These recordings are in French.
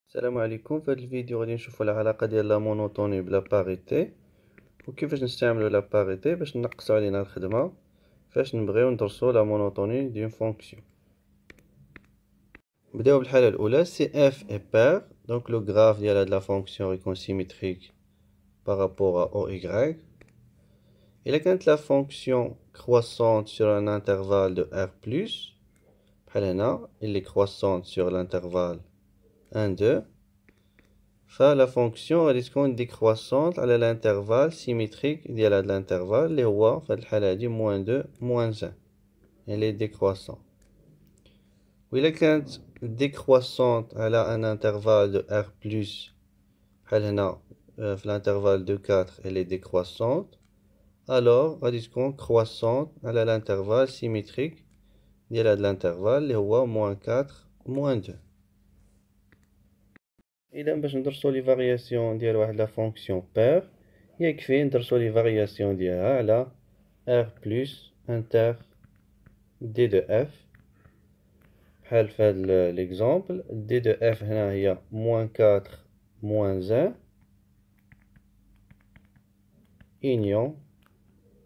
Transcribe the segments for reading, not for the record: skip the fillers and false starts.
السلام عليكم. في هذا الفيديو غادي نشوفوا العلاقه ديال لا مونوتوني بلا باريتي وكيفاش نستعملوا لا باريتي باش نقصوا علينا الخدمه فاش نبغيو ندرسوا لا مونوتوني ديون فونكسيون. نبداو بالحاله الاولى سي اف اي بير. دونك لو غراف ديال هاد لا فونكسيون يكون سيميتريك بارابور ا او اي. الا كانت لا فونكسيون كرواسونت sur un intervalle de r plus بحال هنا اللي كرواسونت sur l'intervalle 1 2 فلا فونكسيون غادي تكون ديكرواسونت على الانترفال سيميتريك ديال هاد الانترفال اللي هو في هاد الحالة هادي موان دو موان ان، يعني ديكرواسون. وإلا كانت ديكرواسونت على ان انترفال دو ار بلس بحال هنا في الانترفال دو 4 اللي ديكرواسونت، الوغ غادي تكون كرواسونت على الانترفال سيميتريك ديال هاد الانترفال اللي هو موان 4 موان 2. اذا باش ندرسو لي فارياسيون ديال واحد لا فونكسيون بير يكفي ندرسو لي فارياسيون ديالها على ار بلس انتر دي دو اف. بحال في هاد ليكزامبل دي دو اف هنا هي موان 4 موان 1 اونيون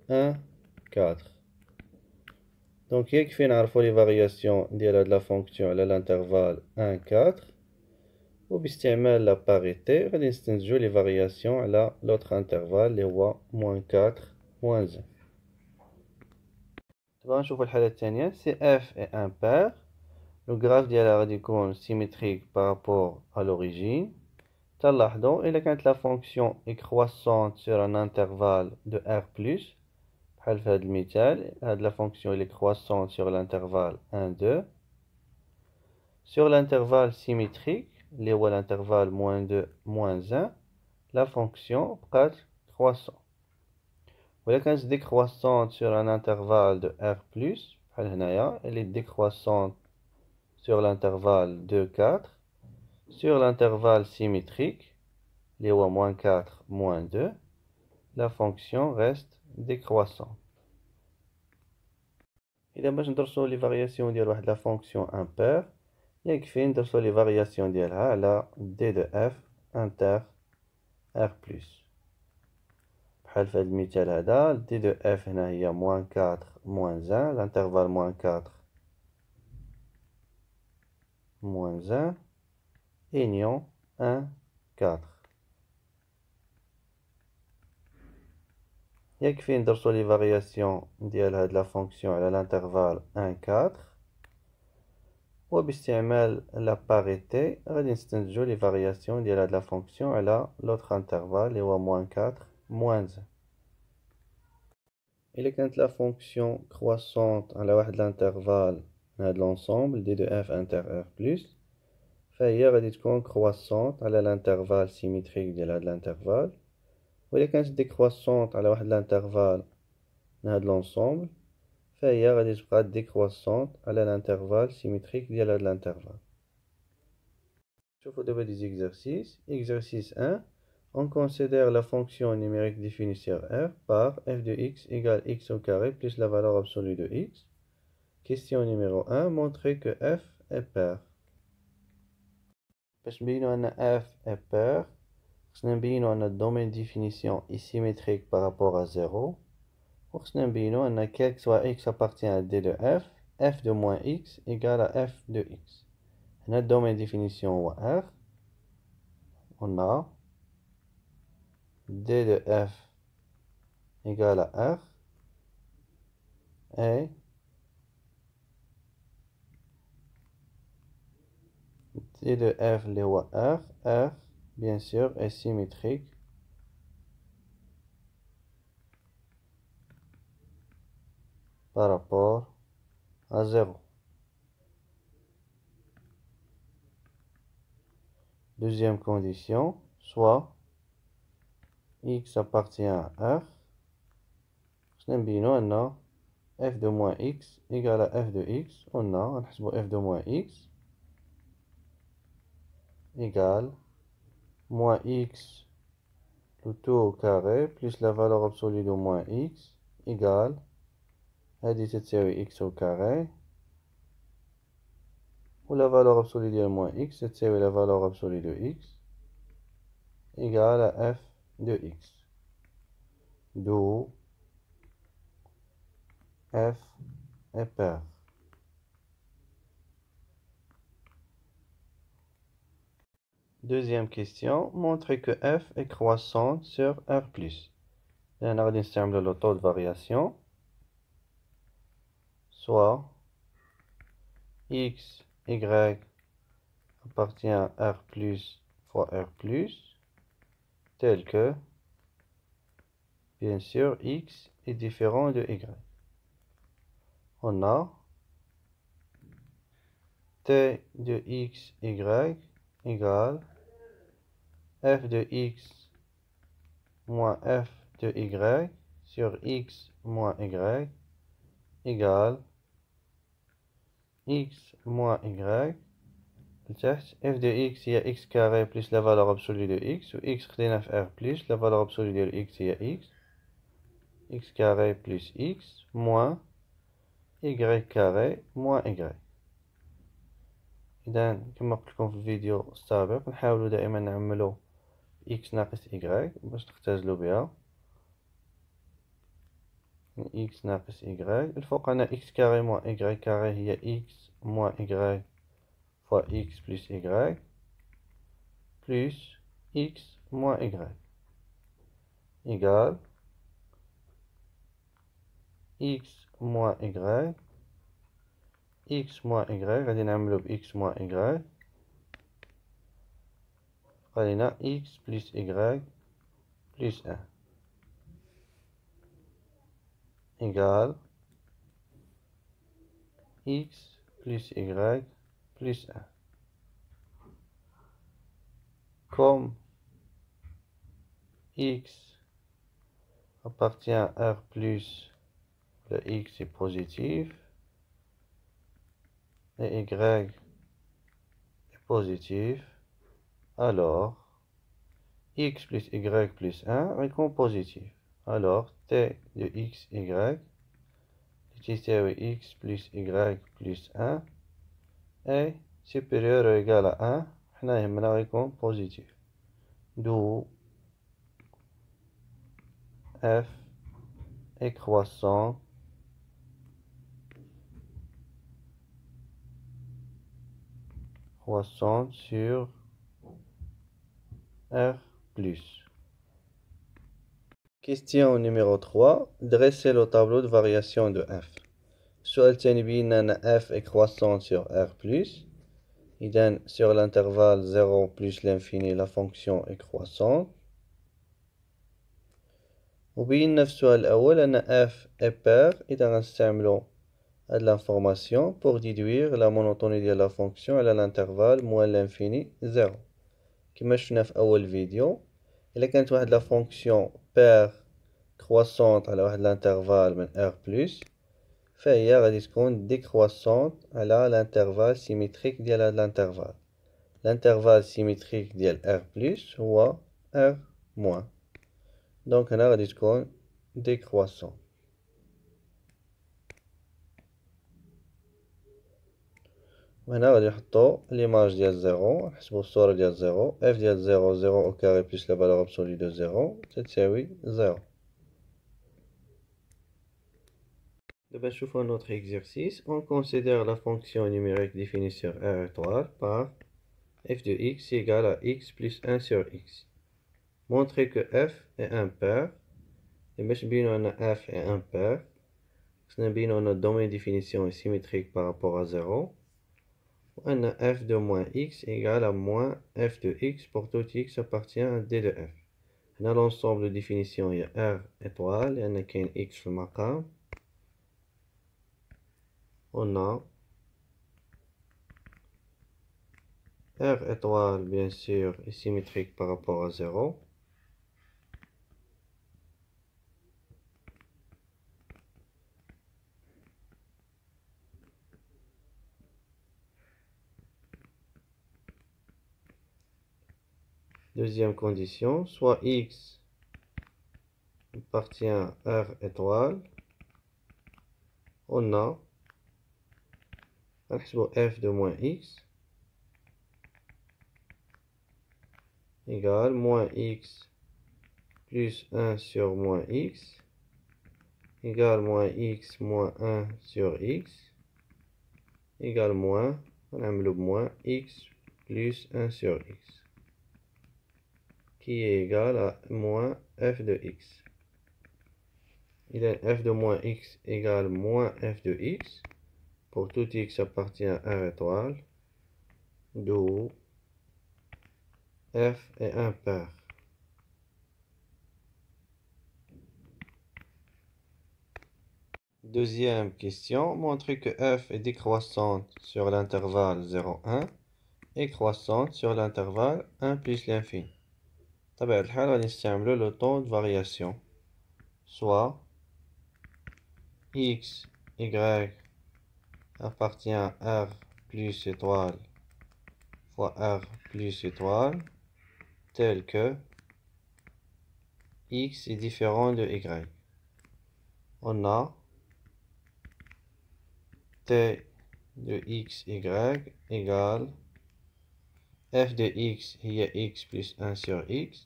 1 4. دونك يكفي نعرفو لي فارياسيون ديال هاد لا فونكسيون على الانترفال 1 4 وباستعمال لا باريتي غادي نستنتجو لي فارياسيون على لوطخ انترفال اللي هو موان 4 موان 1. دابا نشوفو الحالة الثانية سي اف اي ان بير. لو غراف ديالها غادي يكون سيميتريك بارابور ا لوريجين. تلاحظوا الا كانت لا فونكسيون اي كرواسونت سور ان انترفال دو ار بلس بحال في هاد المثال هاد لا فونكسيون اللي كرواسونت سور الانترفال 1 2 سور الانترفال سيميتريك اللي هو الانترفال موان 2 موان 1 لا فونكسيون بقات كرواسون. ولا كانت ديكرواسونت سور ان انترفال دو ار بلس بحال هنايا اللي ديكرواسونت sur l'intervalle 2 4 sur l'intervalle symétrique اللي هو moins 4 moins 2 la fonction reste décroissante. إذا باش ندرسو لي فارياسيون ديال واحد لا فونكسيون امبير يكفي ندرسو لي فارياسيون ديالها على دي دو اف انتر ار بلس. بحال في هاد المثال هذا دي دو اف هنا هي moins 4 moins 1 الانترفال moins 4 moins 1 union 1 4. يكفي ندرسو لي فارياسيون ديال هاد لا فونكسيون على الانترفال 1 4 وباستعمال لا باريتي غادي نستنتجو لي فارياسيون ديال هاد لا فونكسيون على لوطخ انترفال اللي هو موان 4 موان 1. الا كانت لا فونكسيون كرواسونت على واحد الانترفال من هاد لونسومبل دي دو اف انتر ار بلس فهي غادي تكون كرواسونت على الانترفال سيميتريك ديال هاد الانترفال. وإلا كانت ديكرواسونت على واحد الانترفال من هاد لونسومبل فهي غادي تبقى ديكرواسونت على الانترفال سيميتريك ديال هاد الانترفال. شوفوا دابا دي زيكزارسيس. Exercice 1 on considère la fonction numérique définie sur R par f de x égale x au carré plus la valeur absolue de x. Question numéro 1 montrer que f est pair. باش نبينو ان f est pair خصنا نبينو ان الدومين ديفينيسيون est symétrique par rapport à 0 وخصنا نبينو ان quel que soit x appartient à d de f de moins x égale à f de x. هنا الدومين ديفينيسيون هو r. on a d de f égale à r et d de f اللي هو r bien sûr est symétrique par rapport à 0. Deuxième condition, soit x appartient à r, خصنا نبينو أن f de moins x égale à f de x. on a غنحسبو f de moins x égale moins x le tout au carré plus la valeur absolue de moins x égale هذه تساوي x au carré ou la valeur absolue de moins x, c'est la valeur absolue de x, égale à f de x. D'où f est pair. Deuxième question, montrez que f est croissante sur R+. On va utiliser le taux de variation, soit x, y appartient à R+, fois R+, tel que, bien sûr, x est différent de y. On a t de x, y égale f de x moins f de y sur x moins y égale x moins y. f de x هي x carré plus la valeur absolue de x, ou x خدينا في r plus la valeur absolue de x هي x carré plus x moins y carré moins y. إذا كما قلت لكم في الفيديو السابق نحاولوا دائما نعملوا x ناقص y باش نختزلوا بها x ناقص y. الفوق عندنا x carré moins y carré هي x moins y fois x plus y plus x moins y égale x moins y. x moins y غادي نعملو ب x moins y قالنا x plus y plus 1 égale x plus y plus 1. Comme x appartient à R+, le x est positif, et y est positif, alors x plus y plus 1 est positif. Alors t de x, y, est x plus y plus 1 est supérieur ou égal à 1, حنا يهمنا يكون positif. D'où f est croissant sur R+. Question numéro 3. Dressez le tableau de variation de f. السؤال الثاني بينا أن f est croissante sur R+. إذن sur l'intervalle 0 plus l'infini la fonction est croissante. وبينا في السؤال الأول أن f est pair. إذا غنستعملو هاد l'information pour déduire la monotonie de la fonction à l'intervalle moins l'infini 0. كما شفنا في أول فيديو إلا كانت واحد لا فونكسيون pair croissante على واحد l'intervalle من R+, فهي غادي تكون décroissante على l'intervalle symétrique ديال هاد l'intervalle. L'intervalle symétrique ديال R+ هو R-. دونك هنا غادي تكون décroissante. وهنا غادي نحطو ليماج ديال زيرو، نحسبو الصورة ديال زيرو، اف ديال زيرو زيرو او كاري بلس لا فالور ابسولي دو زيرو تتساوي زيرو. دابا نشوفو نوتر اكزرسيس. On considère la fonction numérique définie sur R étoile par f de x égale à x plus 1 sur x. Montrez que f est impair. Et باش نبينو أن f est impair خصنا نبينو أن الدومين définition est symétrique par rapport à 0. On a f de moins x égale à moins f de x pour tout x appartient à d de f. On a l'ensemble de définition est R étoile et on a qu'un x في المقام. On a R étoile bien sûr est symétrique par rapport à 0. Deuxième condition, soit x appartient à R étoile, on a غنحسبو f de moins x égale moins x plus 1 sur moins x égale moins x moins 1 sur x égale moins, غنعملو moins x plus 1 sur x qui est égal à moins f de x. Il est f de moins x égale moins f de x pour tout x appartient à R étoile, d'où f est impair. Deuxième question, montrer que f est décroissante sur l'intervalle 0,1 et croissante sur l'intervalle 1 plus l'infini. طبعا الحال غادي نستعملو le temps de variation, soit x, y appartient à R plus étoile fois R plus étoile, tel que x est différent de y. On a t de x, y égale f de x هي x plus 1 sur x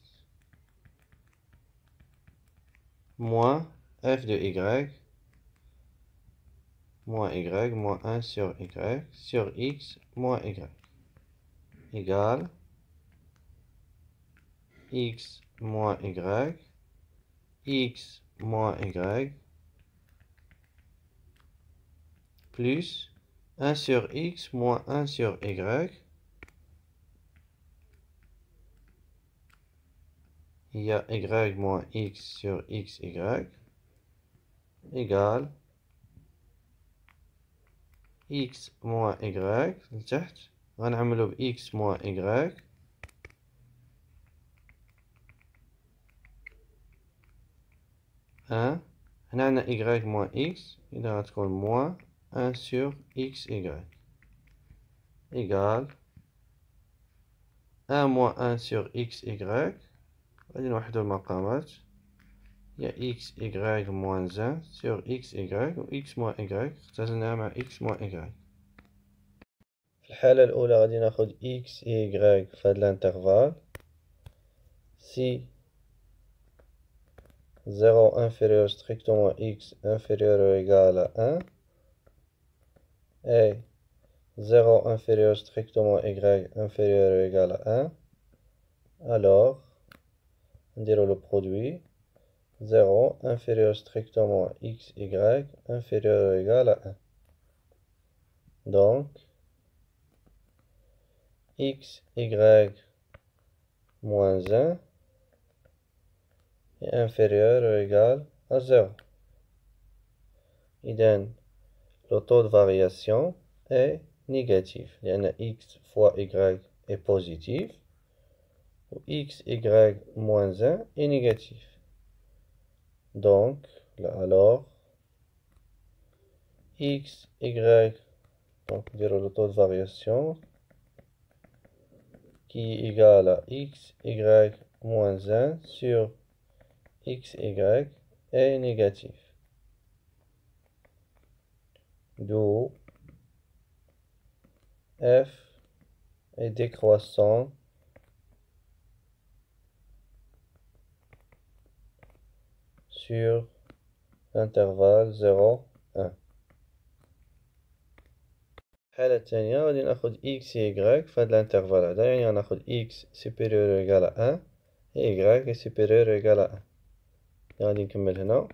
moins f de y moins y moins 1 sur x moins y égale x moins y, x moins y plus 1 sur x moins 1 sur y. Il y a y moins x sur x, y égale x moins y لتحت غنعملو ب x moins y 1 هنا عندنا y moins x إذا غتكون moins 1 sur x y égale 1 moins 1 sur x y غادي نوحدو المقامات هي x y moins 1 sur x y و x moins y اختزلناها مع x moins y. في الحالة الأولى غادي ناخد x et y في هاد الانترفال si 0 inférieur strictement x inférieur ou égal à 1 et 0 inférieur strictement y inférieur ou égal à 1, alors on dirait le produit 0 inférieur strictement x, y inférieur ou égal à 1. Donc, x, y moins 1 est inférieur ou égal à 0. إذن le taux de variation est négatif. Il y en a x fois y est positif. Ou x, y moins 1 est négatif. Donc, là, alors, x, y, donc dire le taux de variation qui est égal à x, y moins 1 sur x, y est négatif. D'où f est décroissant sur l'intervalle 0, 1. الحالة الثانية غادي ناخد x et y في هاد الانترفال هذا، يعني غناخد x supérieur ou égal à 1 et y est supérieur ou égal à 1. غادي نكمل هنا.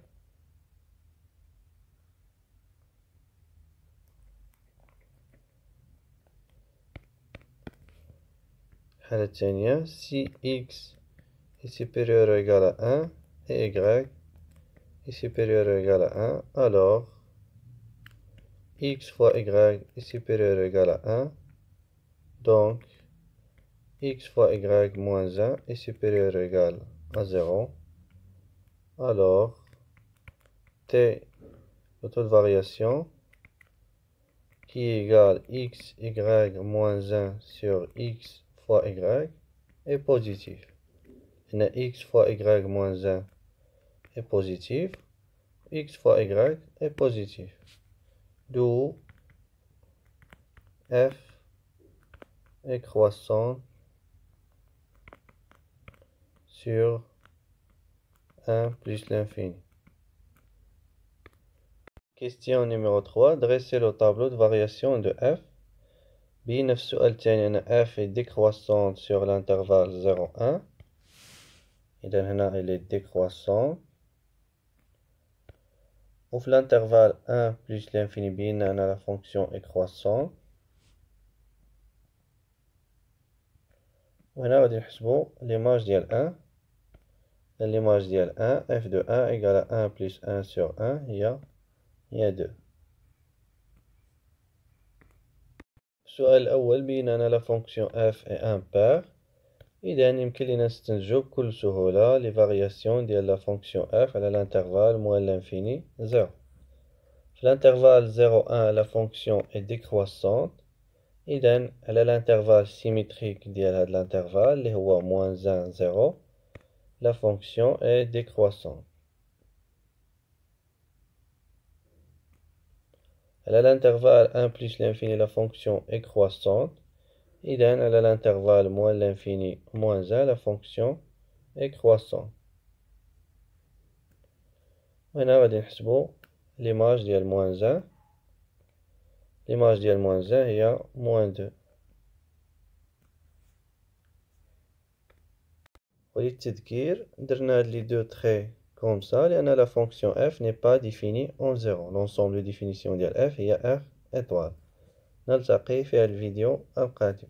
الحالة الثانية si x est supérieur ou égal à 1 et y est supérieur ou égal à 1, alors x fois y est supérieur ou égal à 1, donc x fois y moins 1 est supérieur ou égal à 0, alors t, le taux de variation, qui est égal x, y moins 1 sur x fois y, est positif. x fois y moins 1 est positif, x fois y est positif. D'où f est croissante sur 1 plus l'infini. Question numéro 3. Dressez le tableau de variation de f. بينا في السؤال الثاني أن f est décroissante sur l'intervalle 0,1. إذا هنا elle est décroissante. وفي l'intervalle 1 plus l'infini بينا أن la fonction est croissante. وهنا غادي نحسبو l'image ديال 1. l'image ديال 1 f de 1 égale à 1 plus 1 sur 1 هي 2. السؤال الأول بين أن لا فونكسيون f est impair. إذا يمكن لنا نستنتجو بكل سهولة لي فارياسيون ديال لا فونكسيون f على l'intervalle moins l'infini 0. في l'intervalle 0,1 la fonction est décroissante. إذا على l'intervalle symétrique ديال هاد l'intervalle اللي هو moins 1 0 la fonction est décroissante. À l'intervalle 1 plus l'infini, la fonction est croissante. إذا à l'intervalle moins l'infini moins 1, la fonction est croissante. هنا غادي نحسبو l'image ديال moins 1. l'image ديال moins 1 هي moins 2. وللتذكير درنا هاد لي دو تري comme ça لأن la fonction f n'est pas définie en 0. l'ensemble de définition ديال f هي r étoile. نلتقي في الفيديو القادم.